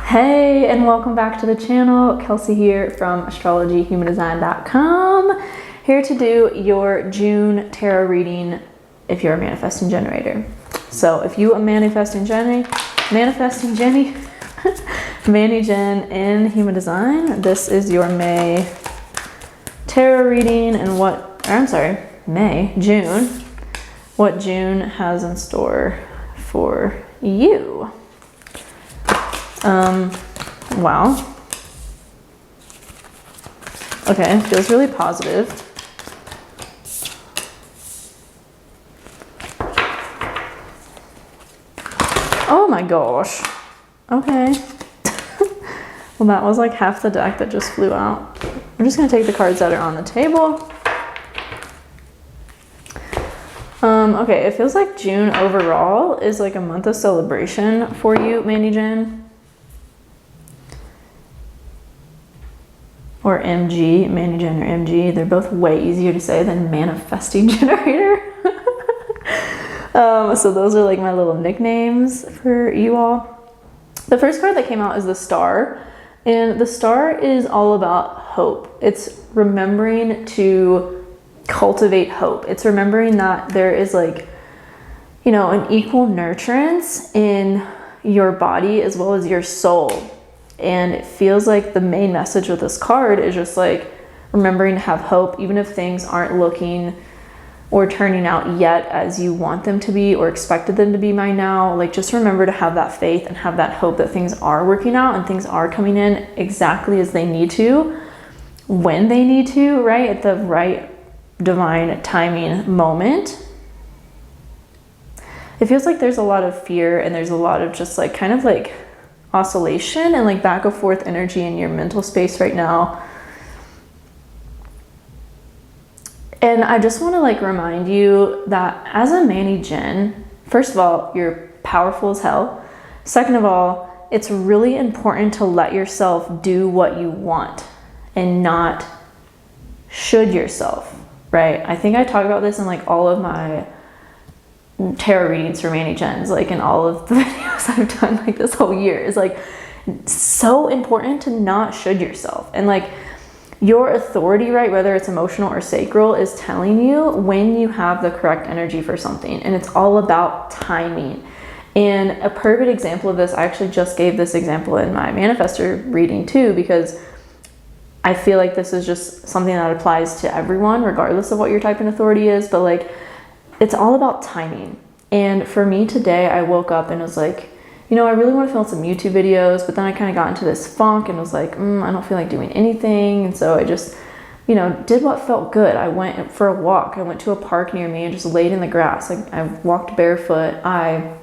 Hey, and welcome back to the channel. Kelsey here from astrologyhumandesign.com, here to do your June tarot reading if you're a manifesting generator. So if you are manifesting Jenny, Manny Jen in Human Design, this is your May tarot reading and June, what June has in store for you. Wow. Okay, feels really positive. Oh my gosh. Okay. Well, that was like half the deck that just flew out. I'm just gonna take the cards that are on the table. Okay, it feels like June overall is like a month of celebration for you, Mandy Jen. Or MG, Mandy Jen or MG. They're both way easier to say than manifesting generator. So those are like my little nicknames for you all. The first card that came out is the Star. And the Star is all about hope. It's remembering to cultivate hope. It's remembering that there is like, you know, an equal nurturance in your body as well as your soul. And it feels like the main message with this card is just like remembering to have hope, even if things aren't looking or turning out yet as you want them to be or expected them to be by now. Like, just remember to have that faith and have that hope that things are working out and things are coming in exactly as they need to, when they need to, right? At the right divine timing moment. It feels like there's a lot of fear and there's a lot of just like kind of like oscillation and like back and forth energy in your mental space right now. And I just want to like remind you that as a Manny Jen, first of all, you're powerful as hell. Second of all, it's really important to let yourself do what you want and not should yourself, right? I think I talk about this in like all of my tarot readings for Manny Jens, like in all of the videos I've done like this whole year. Is like so important to not should yourself. And like your authority, right, whether it's emotional or sacral, is telling you when you have the correct energy for something. And it's all about timing. And a perfect example of this, I actually just gave this example in my manifestor reading too, because I feel like this is just something that applies to everyone regardless of what your type of authority is. But like, it's all about timing. And for me today, I woke up and was like, you know, I really want to film some YouTube videos, but then I kind of got into this funk and was like, I don't feel like doing anything. And so I just, you know, did what felt good. I went for a walk. I went to a park near me and just laid in the grass. Like, I walked barefoot. I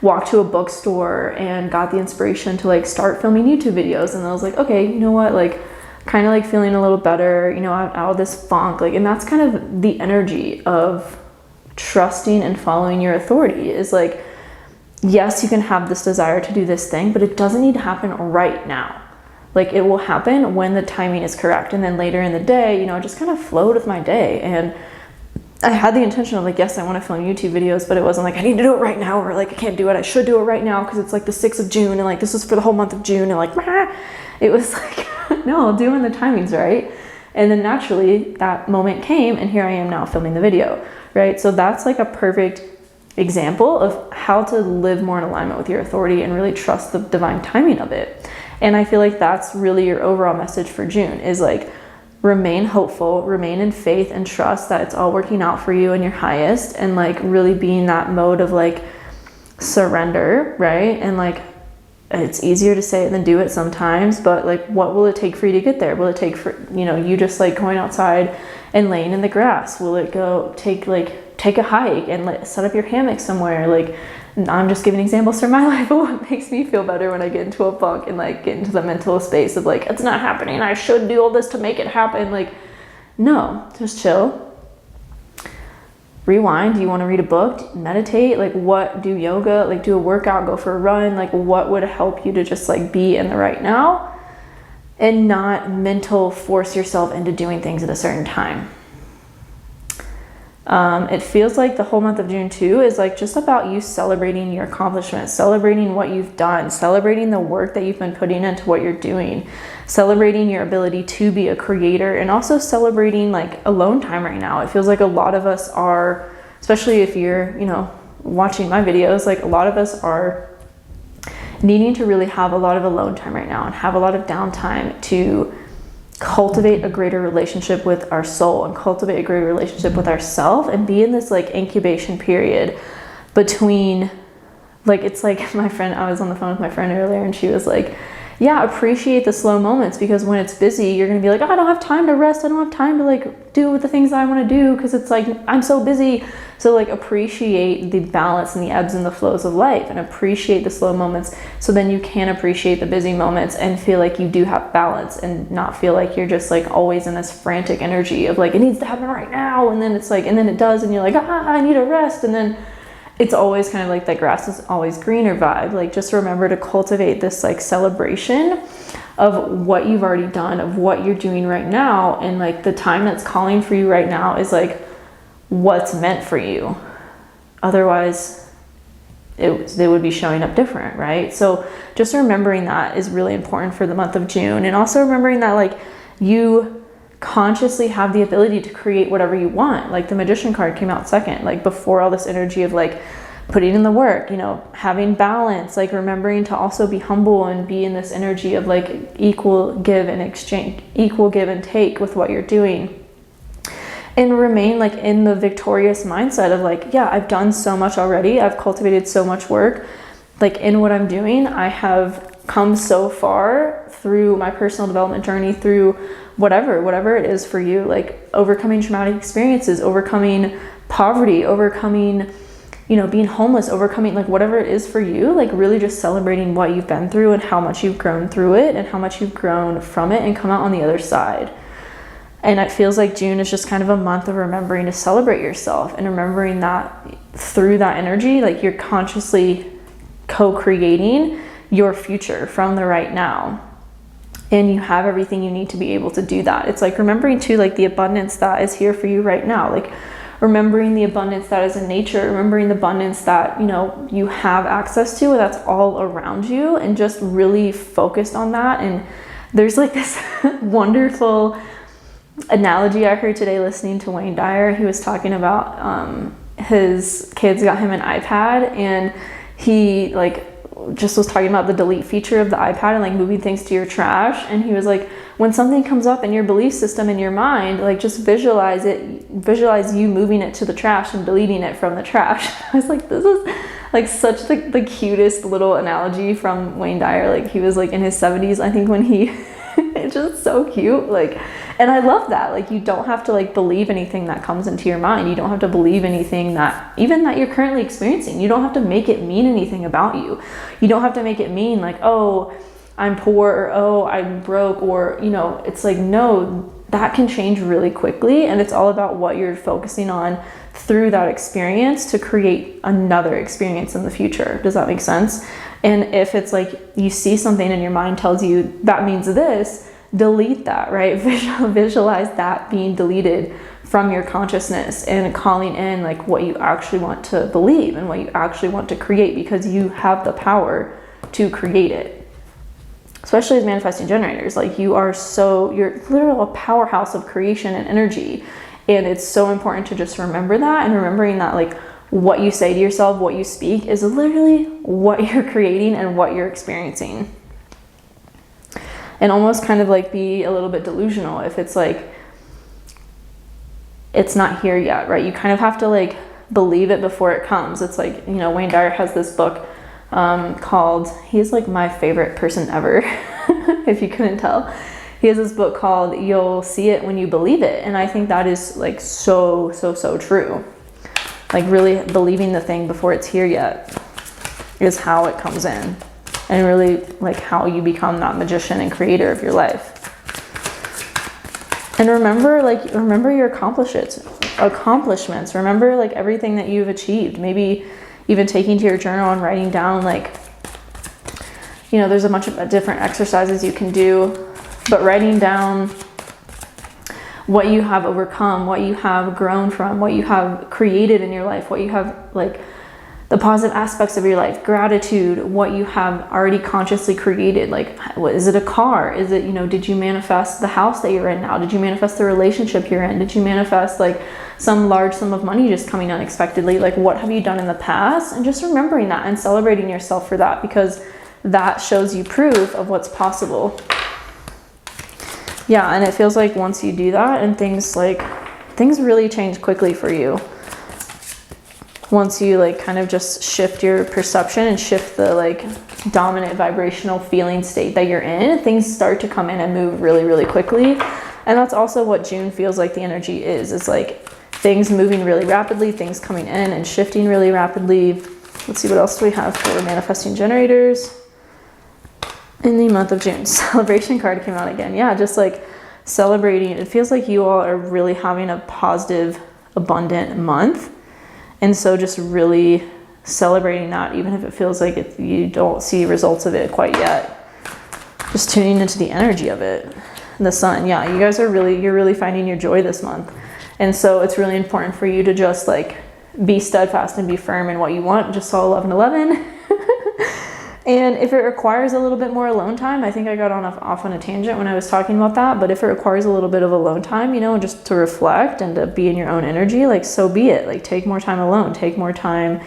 walked to a bookstore and got the inspiration to like start filming YouTube videos. And I was like, okay, you know what? Like, kind of like feeling a little better, you know, out of this funk. Like, and that's kind of the energy of trusting and following your authority, is like, yes, you can have this desire to do this thing, but it doesn't need to happen right now. Like, it will happen when the timing is correct. And then later in the day, you know, I just kind of flowed with my day. And I had the intention of like, yes, I want to film YouTube videos, but it wasn't like, I need to do it right now, or like, I can't do it. I should do it right now because it's like the 6th of June and like, this is for the whole month of June. And like, it was like, no, doing the timings right. And then naturally that moment came and here I am now filming the video, right? So that's like a perfect example of how to live more in alignment with your authority and really trust the divine timing of it. And I feel like that's really your overall message for June, is like, remain hopeful, remain in faith and trust that it's all working out for you and your highest, and like really be in that mode of like surrender, right? And like, it's easier to say it than do it sometimes, but like, what will it take for you to get there? Will it take for, you know, you just like going outside and laying in the grass? Will it go take a hike and like set up your hammock somewhere? Like, I'm just giving examples from my life of what makes me feel better when I get into a funk and like get into the mental space of like, it's not happening, I should do all this to make it happen. Like, no, just chill. Rewind. Do you want to read a book? Meditate? Like, what? Do yoga? Like, do a workout? Go for a run? Like, what would help you to just like be in the right now and not mental force yourself into doing things at a certain time? It feels like the whole month of June too is like just about you celebrating your accomplishments, celebrating what you've done, celebrating the work that you've been putting into what you're doing, celebrating your ability to be a creator, and also celebrating like alone time right now. It feels like a lot of us are, especially if you're, you know, watching my videos, like a lot of us are needing to really have a lot of alone time right now and have a lot of downtime to cultivate a greater relationship with our soul and cultivate a greater relationship with ourselves, and be in this like incubation period between, like, it's like my friend, I was on the phone with my friend earlier and she was like, yeah, appreciate the slow moments, because when it's busy, you're gonna be like, oh, I don't have time to rest. I don't have time to like do the things that I want to do because it's like I'm so busy. So like appreciate the balance and the ebbs and the flows of life, and appreciate the slow moments, so then you can appreciate the busy moments and feel like you do have balance, and not feel like you're just like always in this frantic energy of like it needs to happen right now, and then it's like, and then it does, and you're like, I need a rest, and then it's always kind of like that grass is always greener vibe. Like, just remember to cultivate this like celebration of what you've already done, of what you're doing right now, and like the time that's calling for you right now is like what's meant for you. Otherwise they would be showing up different, right? So just remembering that is really important for the month of June, and also remembering that like you consciously have the ability to create whatever you want. Like the Magician card came out second, like before all this energy of like putting in the work, you know, having balance, like remembering to also be humble and be in this energy of like equal give and exchange, equal give and take with what you're doing, and remain like in the victorious mindset of like, yeah, I've done so much already. I've cultivated so much work. Like in what I'm doing, I have come so far through my personal development journey, through whatever it is for you, like overcoming traumatic experiences, overcoming poverty, overcoming, you know, being homeless, overcoming like whatever it is for you, like really just celebrating what you've been through and how much you've grown through it and how much you've grown from it and come out on the other side. And it feels like June is just kind of a month of remembering to celebrate yourself, and remembering that through that energy, like you're consciously co-creating your future from the right now. And you have everything you need to be able to do that. It's like remembering too, like the abundance that is here for you right now, like remembering the abundance that is in nature, remembering the abundance that, you know, you have access to, that's all around you, and just really focused on that. And there's like this wonderful analogy I heard today listening to Wayne Dyer. He was talking about his kids got him an iPad, and he like just was talking about the delete feature of the iPad and like moving things to your trash. And he was like, when something comes up in your belief system in your mind, like just visualize you moving it to the trash and deleting it from the trash. I was like, this is like such the cutest little analogy from Wayne Dyer. Like he was like in his 70s, I think, when he it's just so cute. Like, and I love that. Like, you don't have to like believe anything that comes into your mind. You don't have to believe anything that even that you're currently experiencing. You don't have to make it mean anything about you. You don't have to make it mean like, oh, I'm poor, or oh, I'm broke, or, you know, it's like, no, that can change really quickly. And it's all about what you're focusing on through that experience to create another experience in the future. Does that make sense? And if it's like you see something and your mind tells you that means this, delete that, right? Visualize that being deleted from your consciousness and calling in like what you actually want to believe and what you actually want to create, because you have the power to create it. Especially as manifesting generators, like you're literally a powerhouse of creation and energy. And it's so important to just remember that, and remembering that like what you say to yourself, what you speak is literally what you're creating and what you're experiencing. And almost kind of like be a little bit delusional if it's like, it's not here yet, right? You kind of have to like believe it before it comes. It's like, you know, Wayne Dyer has this book called, he's like my favorite person ever, if you couldn't tell. He has this book called You'll See It When You Believe It. And I think that is like so true. Like really believing the thing before it's here yet is how it comes in, and really like how you become that magician and creator of your life. And remember your accomplishments. Remember like everything that you've achieved. Maybe even taking to your journal and writing down, like, you know, there's a bunch of different exercises you can do, but writing down what you have overcome, what you have grown from, what you have created in your life, what you have like the positive aspects of your life, gratitude, what you have already consciously created. Like, what is it? A car? Is it, you know, did you manifest the house that you're in now? Did you manifest the relationship you're in? Did you manifest like some large sum of money just coming unexpectedly? Like, what have you done in the past? And just remembering that and celebrating yourself for that, because that shows you proof of what's possible. Yeah, and it feels like once you do that, and things really change quickly for you. Once you like kind of just shift your perception and shift the like dominant vibrational feeling state that you're in, things start to come in and move really, really quickly. And that's also what June feels like the energy is. It's like things moving really rapidly, things coming in and shifting really rapidly. Let's see, what else do we have for manifesting generators in the month of June? Celebration card came out again. Yeah, just like celebrating. It feels like you all are really having a positive, abundant month. And so just really celebrating that, even if it feels like you don't see results of it quite yet. Just tuning into the energy of it. The sun, yeah, you guys are you're really finding your joy this month. And so it's really important for you to just like be steadfast and be firm in what you want. Just saw 1111. And if it requires a little bit more alone time, I think I got off on a tangent when I was talking about that, but if it requires a little bit of alone time, you know, just to reflect and to be in your own energy, like, so be it. Like, take more time alone, take more time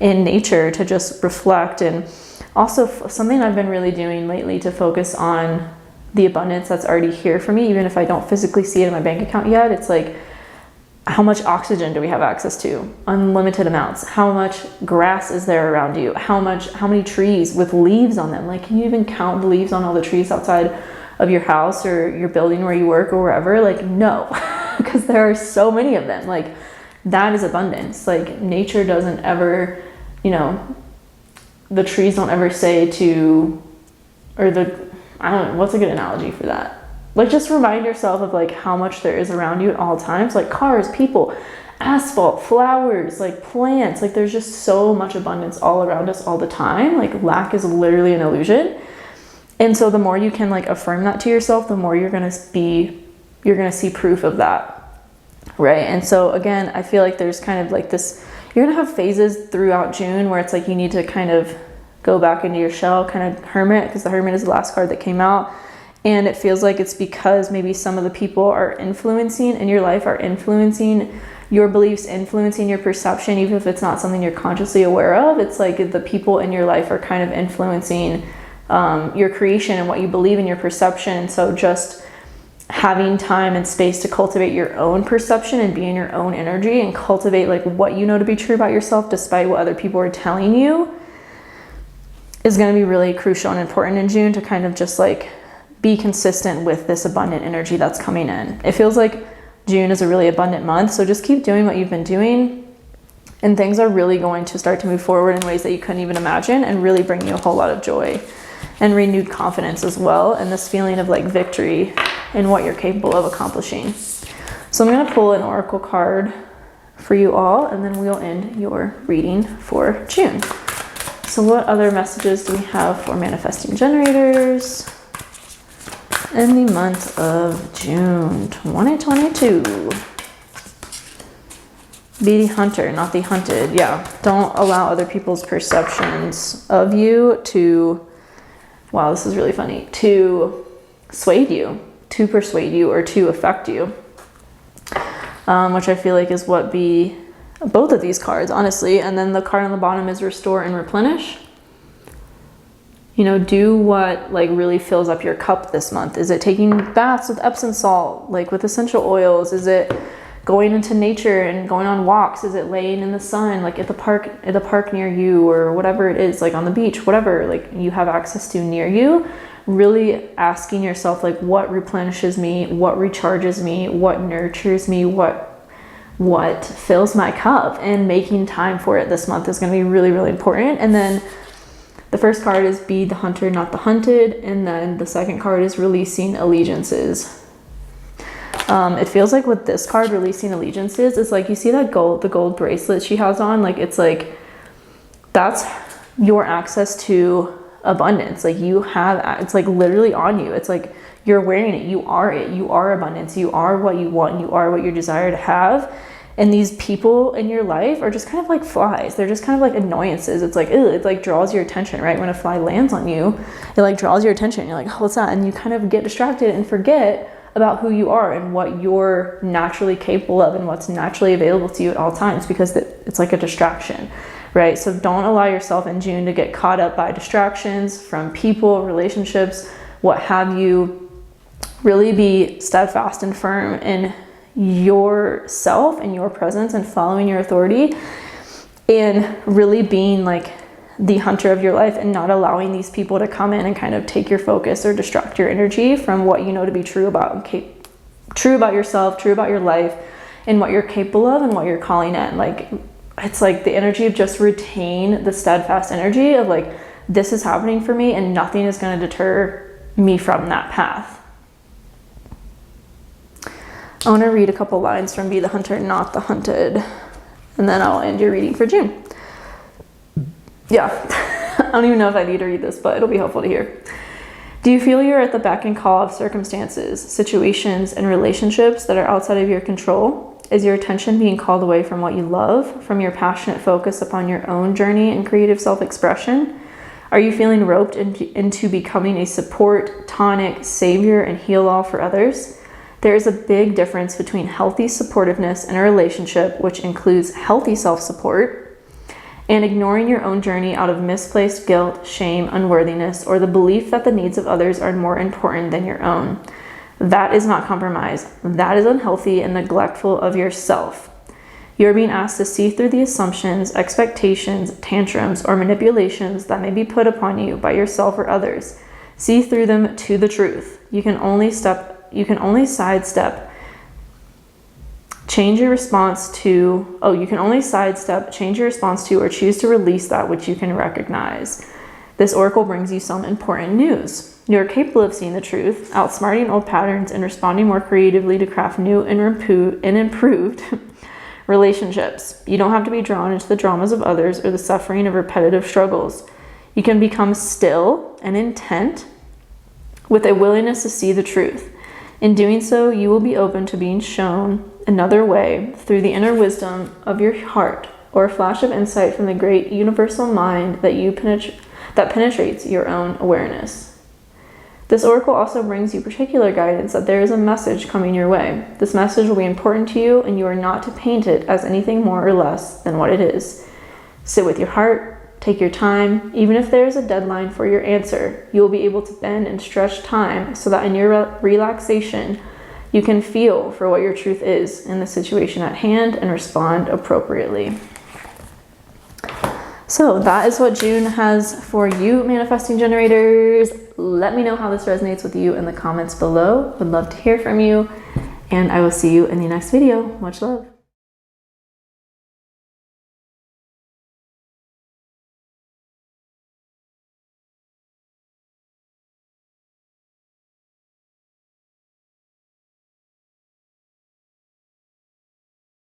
in nature to just reflect. And also something I've been really doing lately to focus on the abundance that's already here for me, even if I don't physically see it in my bank account yet. It's like, how much oxygen do we have access to? Unlimited amounts. How much grass is there around you? How many trees with leaves on them? Like, can you even count the leaves on all the trees outside of your house or your building where you work or wherever? Like, no, because there are so many of them. Like, that is abundance. Like, nature doesn't ever, you know, the trees don't ever say to, or I don't know, what's a good analogy for that? Like, just remind yourself of like how much there is around you at all times, like cars, people, asphalt, flowers, like plants. Like, there's just so much abundance all around us all the time. Like, lack is literally an illusion. And so the more you can like affirm that to yourself, the more you're going to see proof of that. Right. And so again, I feel like there's kind of like this, you're going to have phases throughout June where it's like you need to kind of go back into your shell, kind of hermit, because the hermit is the last card that came out. And it feels like it's because maybe some of the people are influencing in your life, are influencing your beliefs, influencing your perception, even if it's not something you're consciously aware of. It's like the people in your life are kind of influencing your creation and what you believe in, your perception. So just having time and space to cultivate your own perception and be in your own energy and cultivate like what you know to be true about yourself, despite what other people are telling you, is going to be really crucial and important in June to kind of just like be consistent with this abundant energy that's coming in. It feels like June is a really abundant month, so just keep doing what you've been doing, and things are really going to start to move forward in ways that you couldn't even imagine and really bring you a whole lot of joy and renewed confidence as well, and this feeling of like victory in what you're capable of accomplishing. So I'm going to pull an oracle card for you all, and then we'll end your reading for June. So what other messages do we have for manifesting generators in the month of June 2022? Be the hunter, not the hunted. Yeah, don't allow other people's perceptions of you to, wow, this is really funny, to sway you, to persuade you, or to affect you. Which I feel like is what be both of these cards, honestly. And then the card on the bottom is restore and replenish. You know, do what like really fills up your cup this month. Is it taking baths with Epsom salt, like with essential oils? Is it going into nature and going on walks? Is it laying in the sun, like at the park near you, or whatever it is, like on the beach, whatever like you have access to near you? Really asking yourself, like, what replenishes me, what recharges me, what nurtures me, what fills my cup, and making time for it this month is going to be really, really important. And then the first card is be the hunter, not the hunted. And then the second card is releasing allegiances. It feels like with this card, releasing allegiances, it's like, you see that the gold bracelet she has on, like, it's like, that's your access to abundance. Like you have, it's like literally on you. It's like you're wearing it. You are it. You are abundance. You are what you want. You are what you desire to have. And these people in your life are just kind of like flies. They're just kind of like annoyances. It's like, ew, it like draws your attention, right? When a fly lands on you, it like draws your attention. You're like, oh, what's that? And you kind of get distracted and forget about who you are and what you're naturally capable of and what's naturally available to you at all times, because it's like a distraction, right? So don't allow yourself in June to get caught up by distractions from people, relationships, what have you. Really be steadfast and firm in yourself and your presence and following your authority, and really being like the hunter of your life and not allowing these people to come in and kind of take your focus or distract your energy from what you know to be true about yourself, true about your life, and what you're capable of and what you're calling in. Like, it's like the energy of just retain the steadfast energy of like, this is happening for me and nothing is going to deter me from that path. I want to read a couple lines from Be the Hunter, Not the Hunted, and then I'll end your reading for June. Yeah, I don't even know if I need to read this, but it'll be helpful to hear. Do you feel you're at the beck and call of circumstances, situations, and relationships that are outside of your control? Is your attention being called away from what you love, from your passionate focus upon your own journey and creative self-expression? Are you feeling roped into becoming a support, tonic, savior, and heal-all for others? There is a big difference between healthy supportiveness in a relationship, which includes healthy self-support, and ignoring your own journey out of misplaced guilt, shame, unworthiness, or the belief that the needs of others are more important than your own. That is not compromise. That is unhealthy and neglectful of yourself. You are being asked to see through the assumptions, expectations, tantrums, or manipulations that may be put upon you by yourself or others. See through them to the truth. You can only sidestep, change your response to, or choose to release that which you can recognize. This oracle brings you some important news. You are capable of seeing the truth, outsmarting old patterns, and responding more creatively to craft new and improved relationships. You don't have to be drawn into the dramas of others or the suffering of repetitive struggles. You can become still and intent with a willingness to see the truth. In doing so, you will be open to being shown another way through the inner wisdom of your heart, or a flash of insight from the great universal mind that penetrates your own awareness. This oracle also brings you particular guidance that there is a message coming your way. This message will be important to you, and you are not to paint it as anything more or less than what it is. Sit with your heart. Take your time. Even if there is a deadline for your answer, you will be able to bend and stretch time so that in your relaxation, you can feel for what your truth is in the situation at hand and respond appropriately. So that is what June has for you, manifesting generators. Let me know how this resonates with you in the comments below. Would love to hear from you, and I will see you in the next video. Much love.